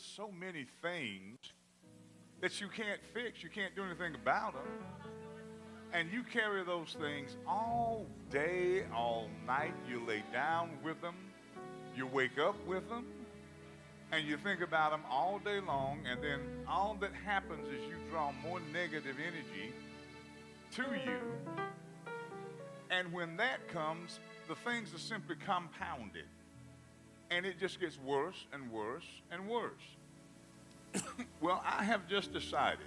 with so many things that you can't fix, you can't do anything about them. And you carry those things all day, all night. You lay down with them, you wake up with them, and you think about them all day long, and then all that happens is you draw more negative energy to you. And when that comes, the things are simply compounded. And it just gets worse and worse and worse. Well, I have just decided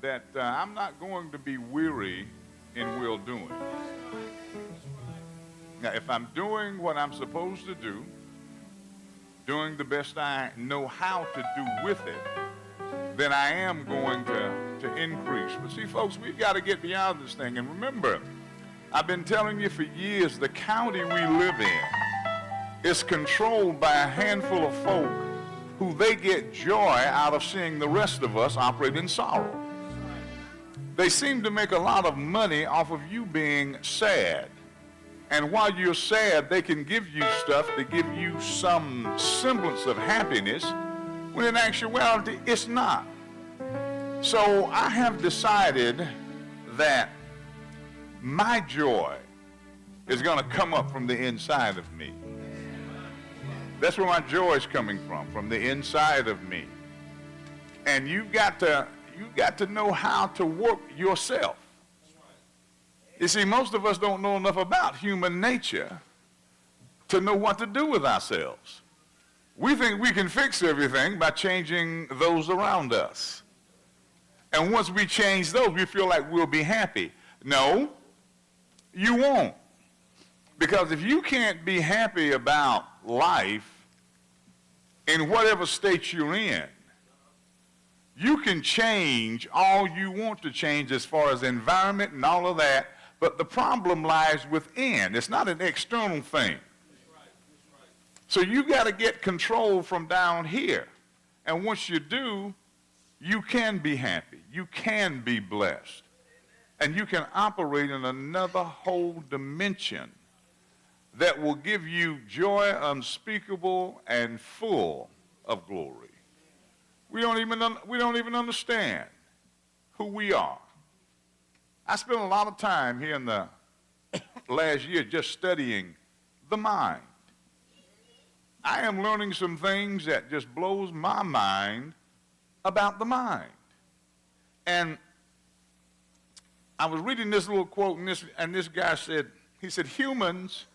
that I'm not going to be weary in well doing. Now, if I'm doing what I'm supposed to do, doing the best I know how to do with it, then I am going to increase. But see, folks, we've got to get beyond this thing. And remember, I've been telling you for years, the county we live in is controlled by a handful of folk who they get joy out of seeing the rest of us operate in sorrow. They seem to make a lot of money off of you being sad. And while you're sad, they can give you stuff to give you some semblance of happiness, when in actuality, it's not. So I have decided that my joy is going to come up from the inside of me. That's where my joy is coming from the inside of me. And you've got to know how to work yourself. You see, most of us don't know enough about human nature to know what to do with ourselves. We think we can fix everything by changing those around us. And once we change those, we feel like we'll be happy. No, you won't. Because if you can't be happy about life in whatever state you're in, you can change all you want to change as far as environment and all of that, but the problem lies within. It's not an external thing. So you got to get control from down here. And once you do, you can be happy. You can be blessed. And you can operate in another whole dimension that will give you joy unspeakable and full of glory. We don't even understand who we are. I spent a lot of time here in the last year just studying the mind. I am learning some things that just blows my mind about the mind. And I was reading this little quote, and this guy said, humans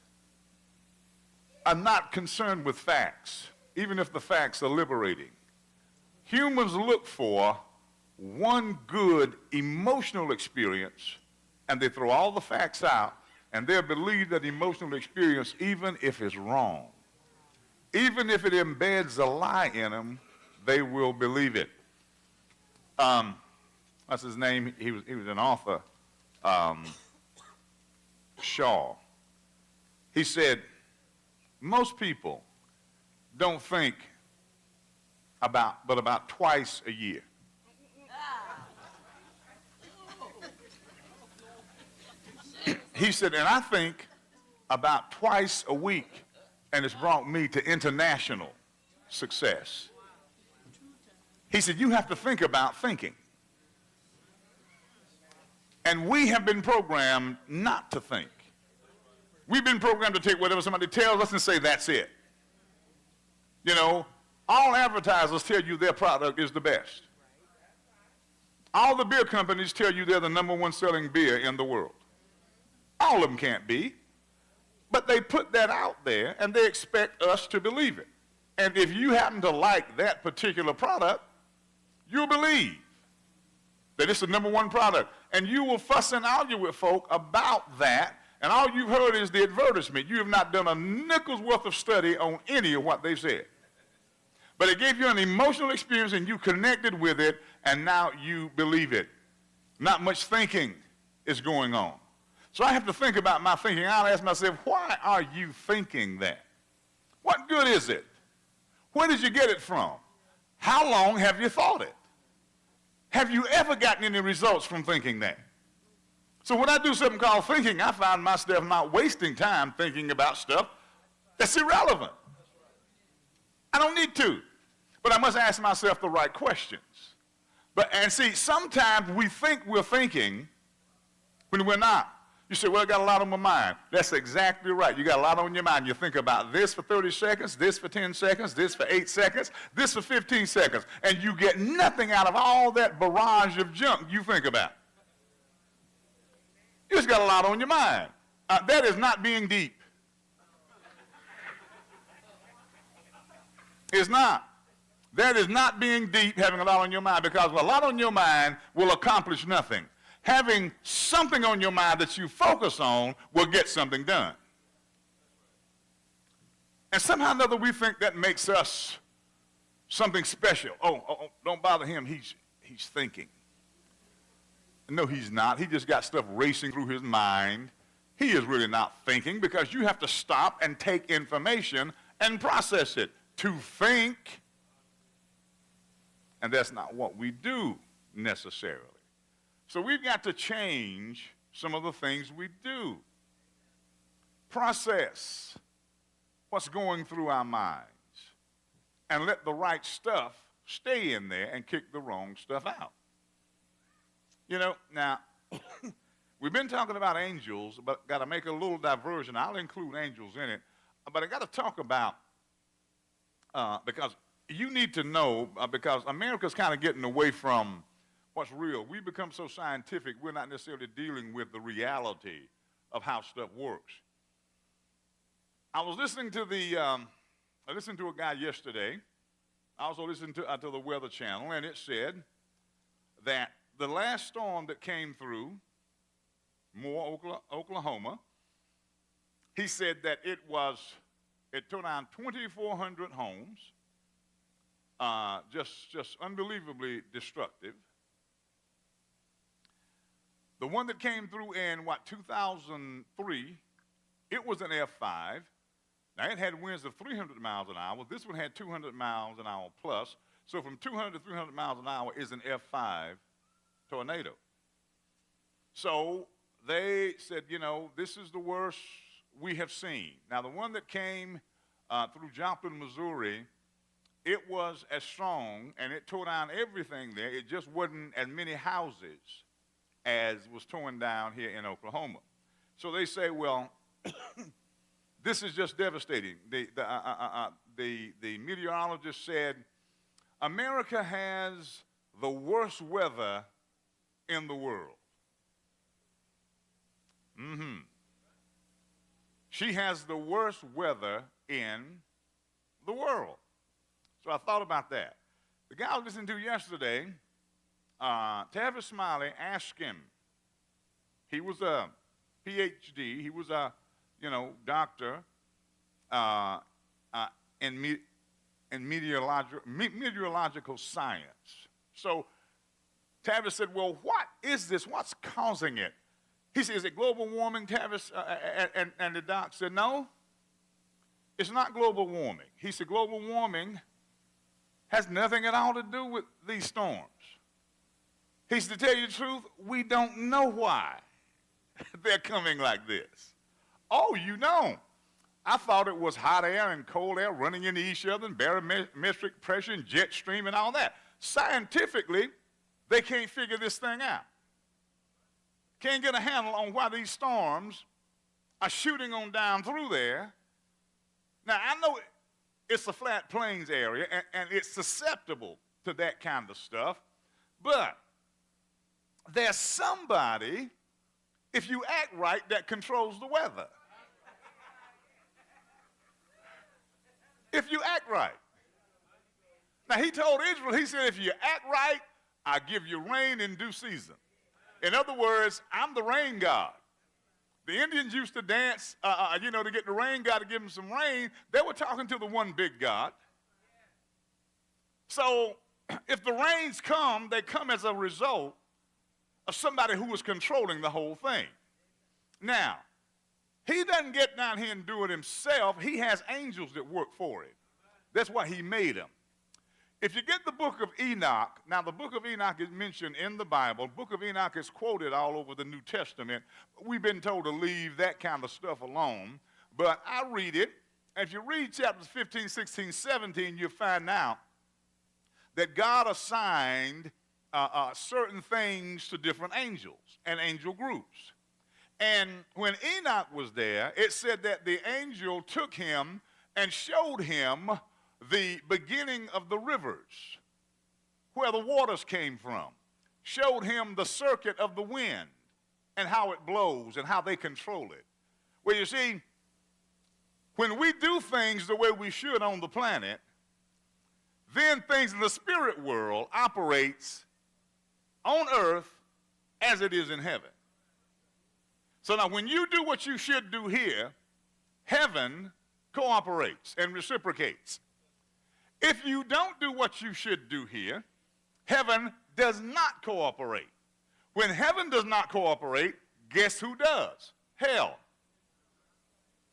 are not concerned with facts, even if the facts are liberating. Humans look for one good emotional experience, and they throw all the facts out, and they'll believe that emotional experience even if it's wrong. Even if it embeds a lie in them, they will believe it. What's his name? He was an author, Shaw. He said, most people don't think about twice a year. He said, and I think about twice a week, and it's brought me to international success. He said, you have to think about thinking. And we have been programmed not to think. We've been programmed to take whatever somebody tells us and say, that's it. You know, all advertisers tell you their product is the best. All the beer companies tell you they're the #1 selling beer in the world. All of them can't be. But they put that out there, and they expect us to believe it. And if you happen to like that particular product, you'll believe that it's the #1 product. And you will fuss and argue with folk about that, and all you've heard is the advertisement. You have not done a nickel's worth of study on any of what they've said. But it gave you an emotional experience, and you connected with it, and now you believe it. Not much thinking is going on. So I have to think about my thinking. I'll ask myself, why are you thinking that? What good is it? Where did you get it from? How long have you thought it? Have you ever gotten any results from thinking that? So when I do something called thinking, I find myself not wasting time thinking about stuff that's irrelevant. I don't need to. But I must ask myself the right questions. And see, sometimes we think we're thinking when we're not. You say, well, I got a lot on my mind. That's exactly right. You got a lot on your mind. You think about this for 30 seconds, this for 10 seconds, this for 8 seconds, this for 15 seconds, and you get nothing out of all that barrage of junk you think about. You just got a lot on your mind. That is not being deep. It's not. That is not being deep, having a lot on your mind, because a lot on your mind will accomplish nothing. Having something on your mind that you focus on will get something done. And somehow or another we think that makes us something special. Oh, don't bother him, he's thinking. No, he's not. He just got stuff racing through his mind. He is really not thinking, because you have to stop and take information and process it. To think, and that's not what we do necessarily. So we've got to change some of the things we do. Process what's going through our minds and let the right stuff stay in there and kick the wrong stuff out. You know, now, we've been talking about angels, but got to make a little diversion. I'll include angels in it, but I got to talk about, because you need to know, because America's kind of getting away from what's real. We become so scientific, we're not necessarily dealing with the reality of how stuff works. I was listening to I listened to a guy yesterday. I also listened to the Weather Channel, and it said that the last storm that came through Moore, Oklahoma, he said that it tore down 2,400 homes, just unbelievably destructive. The one that came through in, 2003, it was an F5. Now, it had winds of 300 miles an hour. This one had 200 miles an hour plus. So from 200 to 300 miles an hour is an F5 tornado. So they said, this is the worst we have seen. Now, the one that came through Joplin, Missouri, it was as strong, and it tore down everything there. It just wasn't as many houses as was torn down here in Oklahoma. So they say, well, this is just devastating. The meteorologist said, America has the worst weather in the world. She has the worst weather in the world. So I thought about that. The guy I was listening to yesterday, Tavis Smiley, asked him. He was a PhD. He was a, doctor in meteorological science. So Tavis said, well, what is this? What's causing it? He said, is it global warming, Tavis? And the doc said, no, it's not global warming. He said, global warming has nothing at all to do with these storms. He said, to tell you the truth, we don't know why they're coming like this. Oh, I thought it was hot air and cold air running into each other and barometric pressure and jet stream and all that. Scientifically, they can't figure this thing out. Can't get a handle on why these storms are shooting on down through there. Now, I know it's a flat plains area, and it's susceptible to that kind of stuff, but there's somebody, if you act right, that controls the weather. If you act right. Now, he told Israel, he said, if you act right, I give you rain in due season. In other words, I'm the rain god. The Indians used to dance, to get the rain god to give them some rain. They were talking to the one big God. So if the rains come, they come as a result of somebody who was controlling the whole thing. Now, he doesn't get down here and do it himself. He has angels that work for him. That's why he made them. If you get the book of Enoch, now the book of Enoch is mentioned in the Bible. The book of Enoch is quoted all over the New Testament. We've been told to leave that kind of stuff alone. But I read it. And if you read chapters 15, 16, 17, you'll find out that God assigned certain things to different angels and angel groups. And when Enoch was there, it said that the angel took him and showed him the beginning of the rivers, where the waters came from, showed him the circuit of the wind and how it blows and how they control it. Well, you see, when we do things the way we should on the planet, then things in the spirit world operates on earth as it is in heaven. So now when you do what you should do here, heaven cooperates and reciprocates. If you don't do what you should do here, heaven does not cooperate. When heaven does not cooperate, guess who does? Hell.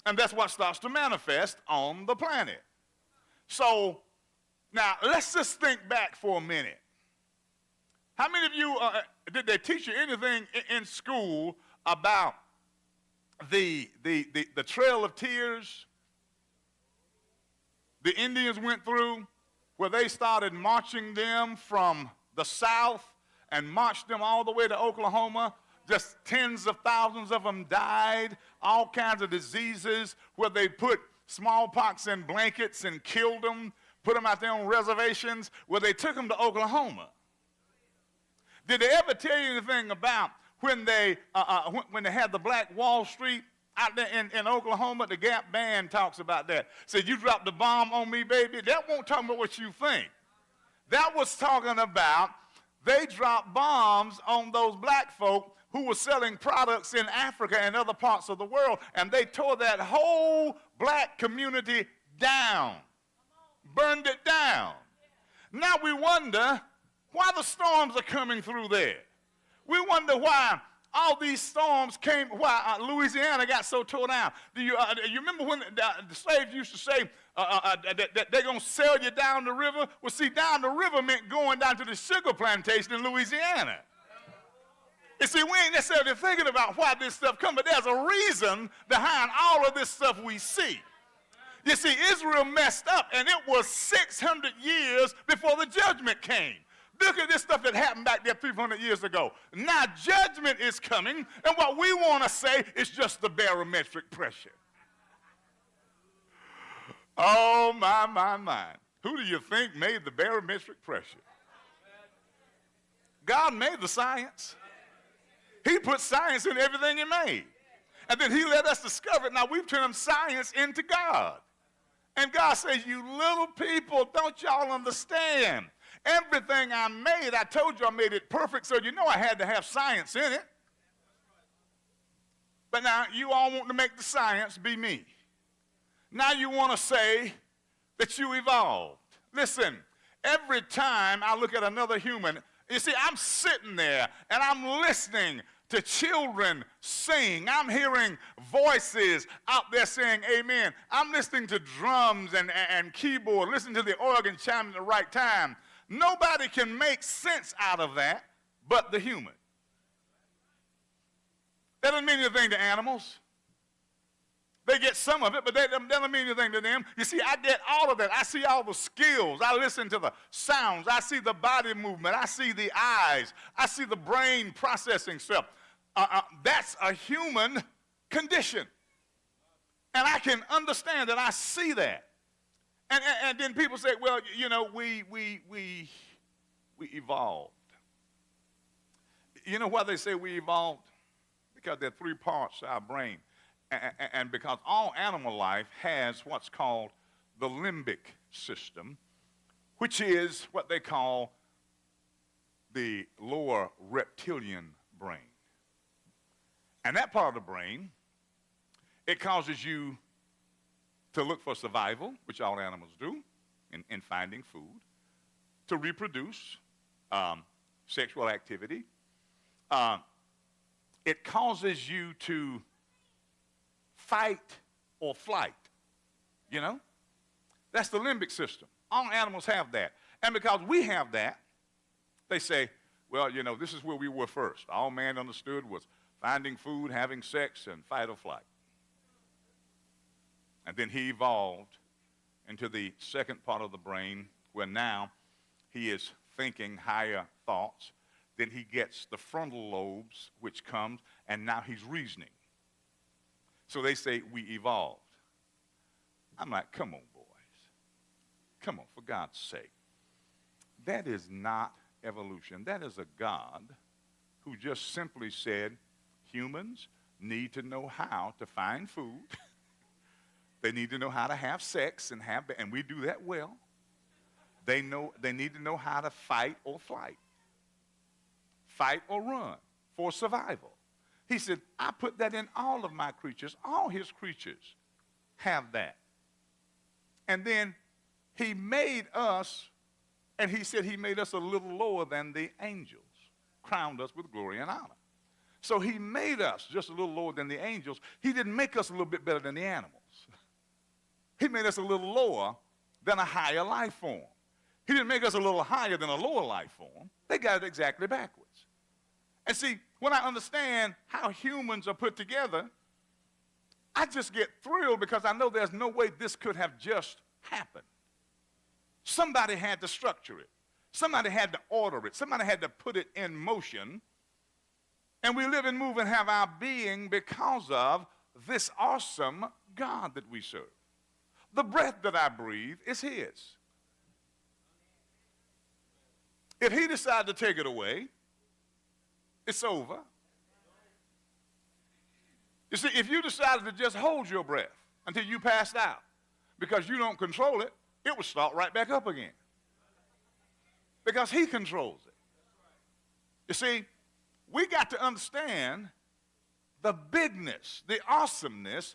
And that's what starts to manifest on the planet. So now let's just think back for a minute. How many of you, did they teach you anything in school about the Trail of Tears the Indians went through, where they started marching them from the south and marched them all the way to Oklahoma? Just tens of thousands of them died, all kinds of diseases, where they put smallpox in blankets and killed them, put them out there on reservations, where they took them to Oklahoma. Did they ever tell you anything about when they had the Black Wall Street out there in Oklahoma? The Gap Band talks about that. Said, you dropped the bomb on me, baby. That won't talk about what you think. That was talking about they dropped bombs on those black folk who were selling products in Africa and other parts of the world, and they tore that whole black community down, burned it down. Now we wonder why the storms are coming through there. We wonder why all these storms came, why Louisiana got so tore down. Do you remember when the slaves used to say that they're going to sell you down the river? Well, see, down the river meant going down to the sugar plantation in Louisiana. You see, we ain't necessarily thinking about why this stuff comes, but there's a reason behind all of this stuff we see. You see, Israel messed up, and it was 600 years before the judgment came. Look at this stuff that happened back there 300 years ago. Now judgment is coming, and what we want to say is just the barometric pressure. Oh, my. Who do you think made the barometric pressure? God made the science. He put science in everything he made. And then he let us discover it. Now we've turned science into God. And God says, you little people, don't y'all understand? Everything I made, I told you I made it perfect, so you know I had to have science in it. But now you all want to make the science be me. Now you want to say that you evolved. Listen, every time I look at another human, you see, I'm sitting there and I'm listening to children sing. I'm hearing voices out there saying amen. I'm listening to drums and keyboard, listening to the organ chime at the right time. Nobody can make sense out of that but the human. That doesn't mean anything to animals. They get some of it, but that doesn't mean anything to them. You see, I get all of that. I see all the skills. I listen to the sounds. I see the body movement. I see the eyes. I see the brain processing stuff. That's a human condition. And I can understand that. I see that. And then people say, well, you know, we evolved. You know why they say we evolved? Because there are three parts to our brain. And because all animal life has what's called the limbic system, which is what they call the lower reptilian brain. And that part of the brain, it causes you to look for survival, which all animals do, in finding food, to reproduce, sexual activity. It causes you to fight or flight, you know? That's the limbic system. All animals have that. And because we have that, they say, well, you know, this is where we were first. All man understood was finding food, having sex, and fight or flight. And then he evolved into the second part of the brain where now he is thinking higher thoughts. Then he gets the frontal lobes, which comes, and now he's reasoning. So they say we evolved. I'm like, come on, boys. Come on, for God's sake. That is not evolution. That is a God who just simply said humans need to know how to find food. They need to know how to have sex and we do that well. They need to know how to fight or flight. Fight or run for survival. He said, I put that in all of my creatures. All his creatures have that. And then he made us, and he said he made us a little lower than the angels, crowned us with glory and honor. So he made us just a little lower than the angels. He didn't make us a little bit better than the animals. He made us a little lower than a higher life form. He didn't make us a little higher than a lower life form. They got it exactly backwards. And see, when I understand how humans are put together, I just get thrilled because I know there's no way this could have just happened. Somebody had to structure it. Somebody had to order it. Somebody had to put it in motion. And we live and move and have our being because of this awesome God that we serve. The breath that I breathe is his. If he decided to take it away, it's over. You see, if you decided to just hold your breath until you passed out because you don't control it, it will start right back up again. Because he controls it. You see, we got to understand the bigness, the awesomeness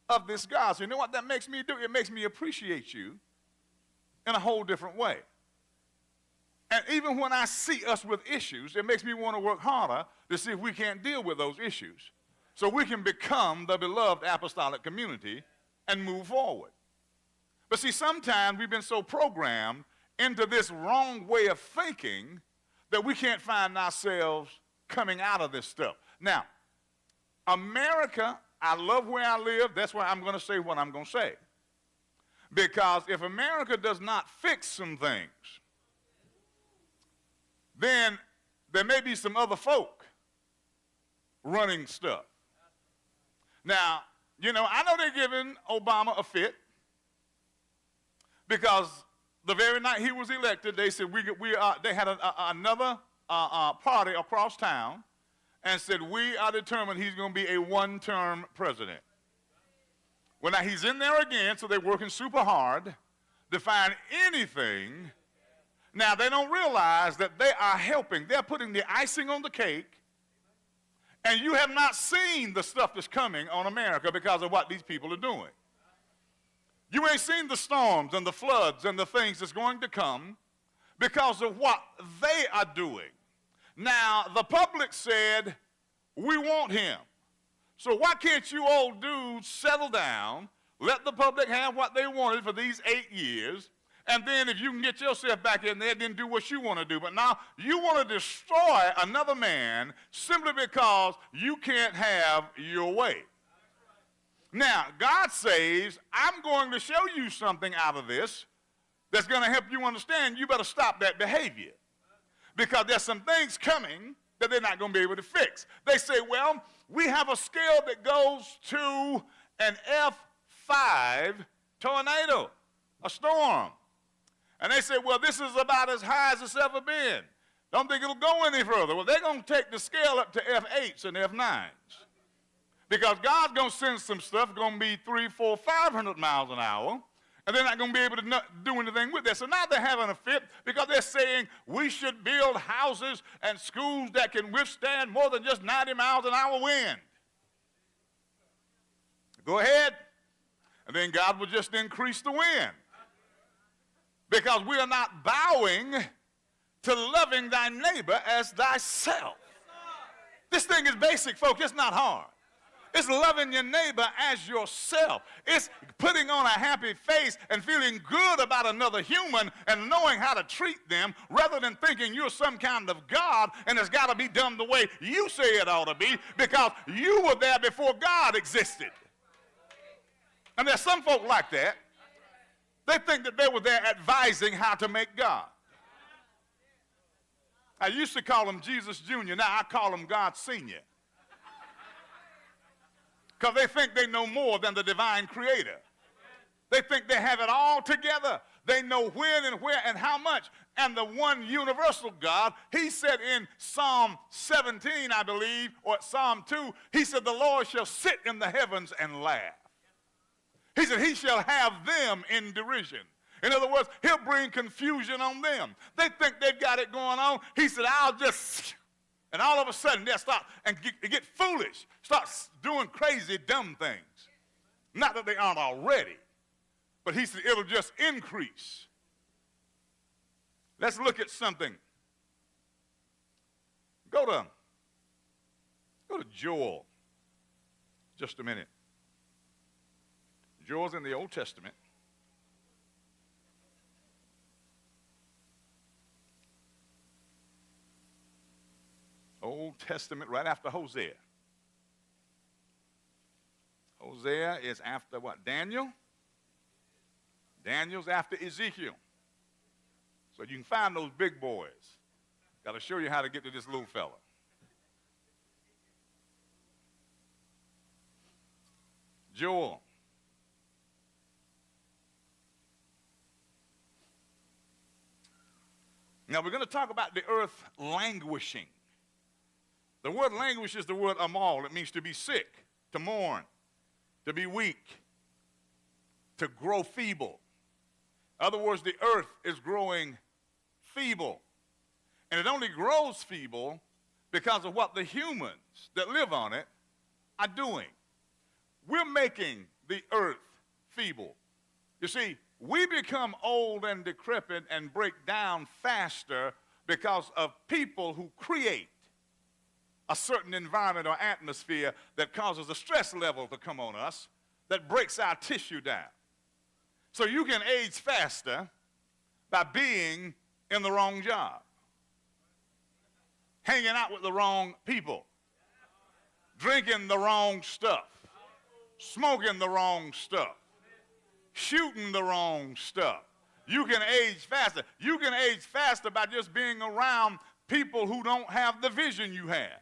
of this God. So you know what that makes me do? It makes me appreciate you in a whole different way. And even when I see us with issues, it makes me want to work harder to see if we can't deal with those issues so we can become the beloved apostolic community and move forward. But see, sometimes we've been so programmed into this wrong way of thinking that we can't find ourselves coming out of this stuff. Now, America, I love where I live. That's why I'm going to say what I'm going to say. Because if America does not fix some things, then there may be some other folk running stuff. Now, you know, I know they're giving Obama a fit because the very night he was elected, they said they had another party across town and said, we are determined he's going to be a one-term president. Well, now he's in there again, so they're working super hard to find anything. Now, they don't realize that they are helping. They're putting the icing on the cake, and you have not seen the stuff that's coming on America because of what these people are doing. You ain't seen the storms and the floods and the things that's going to come because of what they are doing. Now, the public said, we want him. So why can't you old dudes settle down, let the public have what they wanted for these 8 years, and then if you can get yourself back in there, then do what you want to do. But now you want to destroy another man simply because you can't have your way. Now, God says, I'm going to show you something out of this that's going to help you understand you better stop that behavior. Because there's some things coming that they're not going to be able to fix. They say, well, we have a scale that goes to an F5 tornado, a storm. And they say, well, this is about as high as it's ever been. Don't think it'll go any further. Well, they're going to take the scale up to F8s and F9s. Because God's going to send some stuff going to be 300, 400, 500 miles an hour, and they're not going to be able to do anything with that. So now they're having a fit because they're saying we should build houses and schools that can withstand more than just 90 miles an hour wind. Go ahead. And then God will just increase the wind. Because we are not bowing to loving thy neighbor as thyself. This thing is basic, folks. It's not hard. It's loving your neighbor as yourself. It's putting on a happy face and feeling good about another human and knowing how to treat them rather than thinking you're some kind of God and it's got to be done the way you say it ought to be because you were there before God existed. And there's some folk like that. They think that they were there advising how to make God. I used to call him Jesus Jr. Now I call him God Senior. Because they think they know more than the divine creator. They think they have it all together. They know when and where and how much. And the one universal God, he said in Psalm 17, I believe, or Psalm 2, he said, the Lord shall sit in the heavens and laugh. He said, he shall have them in derision. In other words, he'll bring confusion on them. They think they've got it going on. He said, I'll just, and all of a sudden they'll stop and get foolish, start doing crazy, dumb things. Not that they aren't already, but he said it'll just increase. Let's look at something. Go to Joel. Just a minute. Joel's in the Old Testament. Old Testament, right after Hosea. Hosea is after what? Daniel? Daniel's after Ezekiel. So you can find those big boys. Got to show you how to get to this little fella. Joel. Now we're going to talk about the earth languishing. The word languish is the word amal. It means to be sick, to mourn, to be weak, to grow feeble. In other words, the earth is growing feeble. And it only grows feeble because of what the humans that live on it are doing. We're making the earth feeble. You see, we become old and decrepit and break down faster because of people who create a certain environment or atmosphere that causes a stress level to come on us that breaks our tissue down. So you can age faster by being in the wrong job, hanging out with the wrong people, drinking the wrong stuff, smoking the wrong stuff, shooting the wrong stuff. You can age faster. You can age faster by just being around people who don't have the vision you have.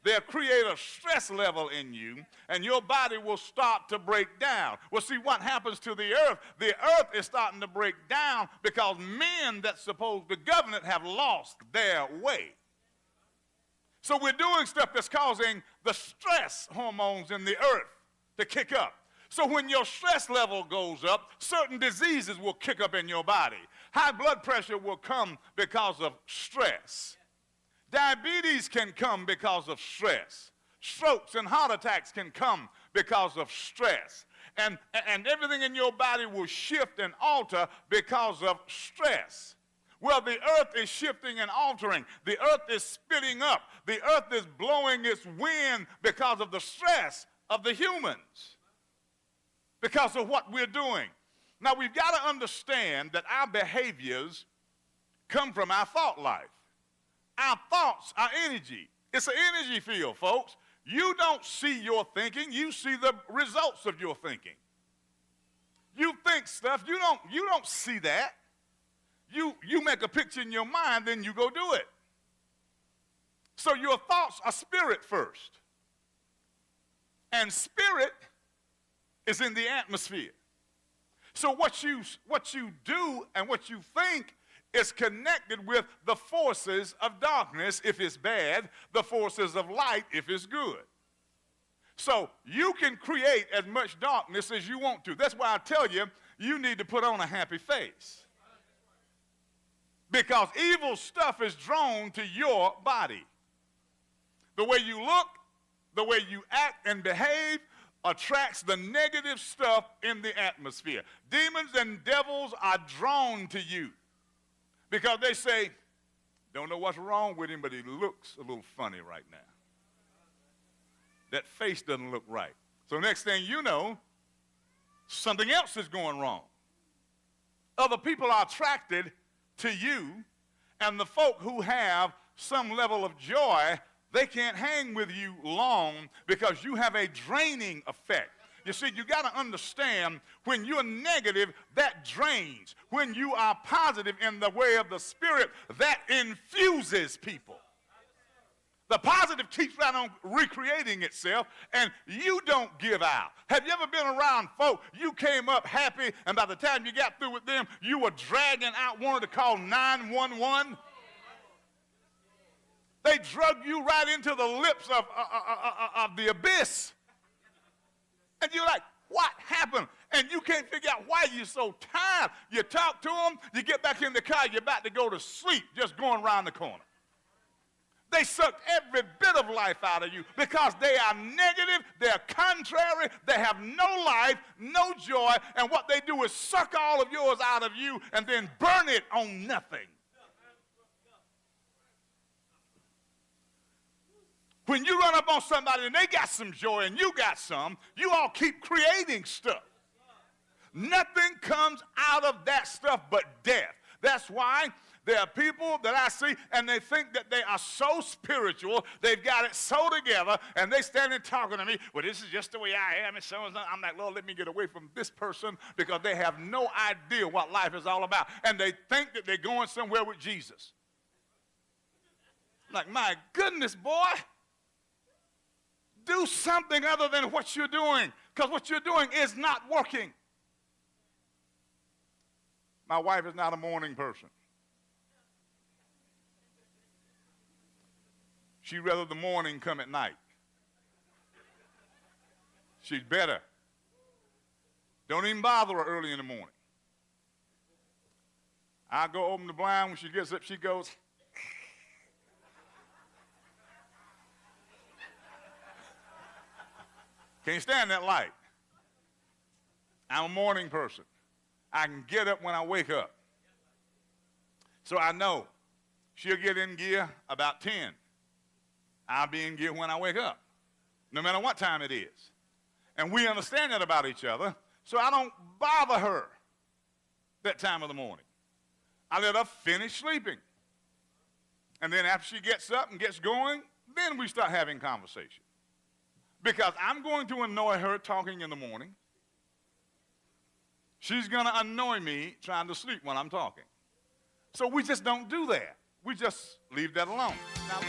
They'll create a stress level in you, and your body will start to break down. Well, see, what happens to the earth is starting to break down because men that's supposed to govern it have lost their way. So we're doing stuff that's causing the stress hormones in the earth to kick up. So when your stress level goes up, certain diseases will kick up in your body. High blood pressure will come because of stress. Diabetes can come because of stress. Strokes and heart attacks can come because of stress. And everything in your body will shift and alter because of stress. Well, the earth is shifting and altering. The earth is spitting up. The earth is blowing its wind because of the stress of the humans, because of what we're doing. Now, we've got to understand that our behaviors come from our thought life. Our thoughts are energy. It's an energy field, folks. You don't see your thinking. You see the results of your thinking. You think stuff. You don't see that. You make a picture in your mind, then you go do it. So your thoughts are spirit first. And spirit is in the atmosphere. So what you do and what you think is connected with the forces of darkness if it's bad, the forces of light if it's good. So you can create as much darkness as you want to. That's why I tell you, you need to put on a happy face. Because evil stuff is drawn to your body. The way you look, the way you act and behave attracts the negative stuff in the atmosphere. Demons and devils are drawn to you because they say, don't know what's wrong with him, but he looks a little funny right now. That face doesn't look right. So next thing you know, something else is going wrong. Other people are attracted to you, and the folk who have some level of joy, they can't hang with you long because you have a draining effect. You see, you got to understand, when you're negative, that drains. When you are positive in the way of the Spirit, that infuses people. The positive keeps right on recreating itself, and you don't give out. Have you ever been around folk, you came up happy, and by the time you got through with them, you were dragging out, wanting to call 911? They drug you right into the lips of the abyss. And you're like, what happened? And you can't figure out why you're so tired. You talk to them, you get back in the car, you're about to go to sleep, just going around the corner. They suck every bit of life out of you because they are negative, they're contrary, they have no life, no joy, and what they do is suck all of yours out of you and then burn it on nothing. When you run up on somebody and they got some joy and you got some, you all keep creating stuff. Nothing comes out of that stuff but death. That's why there are people that I see and they think that they are so spiritual, they've got it so together, and they stand and talking to me, well, this is just the way I am, and so and so. I'm like, Lord, let me get away from this person, because they have no idea what life is all about, and they think that they're going somewhere with Jesus. I'm like, my goodness, boy. Do something other than what you're doing, because what you're doing is not working. My wife is not a morning person. She'd rather the morning come at night. She's better. Don't even bother her early in the morning. I go open the blind. When she gets up, she goes, can't stand that light. I'm a morning person. I can get up when I wake up. So I know she'll get in gear about 10. I'll be in gear when I wake up, no matter what time it is. And we understand that about each other, so I don't bother her that time of the morning. I let her finish sleeping. And then after she gets up and gets going, then we start having conversation. Because I'm going to annoy her talking in the morning. She's going to annoy me trying to sleep when I'm talking. So we just don't do that. We just leave that alone. Now,